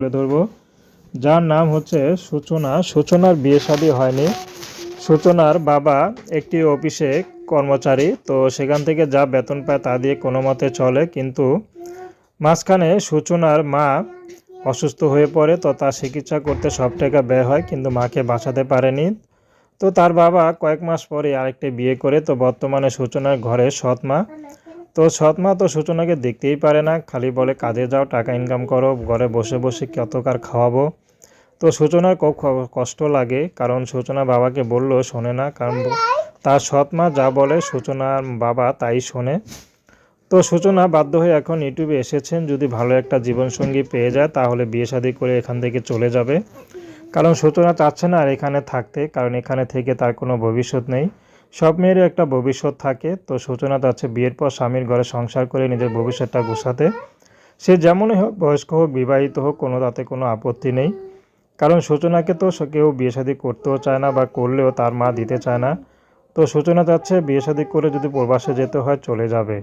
তুলে ধরবো, যার নাম হচ্ছে সূচনা। সূচনার বিয়ে শাদী হয়নি। সূচনার বাবা একটি অফিসে কর্মচারী, তো সেখান থেকে যা বেতন পায় তা দিয়ে কোনো মতে চলে। কিন্তু মাঝখানে সূচনার মা অসুস্থ হয়ে পড়ে, তো তার চিকিৎসা করতে সব টাকা ব্যয় হয়, কিন্তু মাকে বাঁচাতে পারেনি। তো তার বাবা কয়েক মাস পরে আরেকটি বিয়ে করে। তো বর্তমানে সূচনার ঘরে সৎ মা। তো সৎ মা তো সূচনাকে দেখতেই পারে না, খালি বলে কাজে যাও, টাকা ইনকাম করো, ঘরে বসে বসে কত কার খাওয়াবো। তো সূচনার খুব কষ্ট লাগে, কারণ সূচনা বাবাকে বললেও শোনে না, কারণ তার সৎ মা যা বলে সূচনার বাবা তাই শোনে। তো সূচনা বাধ্য হয়ে এখন ইউটিউবে এসেছেন, যদি ভালো একটা জীবনসঙ্গী পেয়ে যায় তাহলে বিয়ে শাদী করে এখান থেকে চলে যাবে। কারণ সূচনা চাচ্ছে না আর এখানে থাকতে, কারণ এখানে থেকে তার কোনো ভবিষ্যৎ নেই। সব মেয়েরই একটা ভবিষ্যৎ থাকে, তো সূচনা চাচ্ছে বিয়ের পর স্বামীর ঘরে সংসার করে নিজের ভবিষ্যৎটা গোছাতে। সে যেমনই হোক, বয়স্ক হোক, বিবাহিত হোক, তাতে কোনো আপত্তি নেই। কারণ সূচনাকে তো কেউ বিয়ে শাদী করতেও চায় না, বা করলেও তার মা দিতে চায় না। তো সূচনা চাচ্ছে বিয়ে শাদী করে যদি প্রবাসে যেতে হয় চলে যাবে।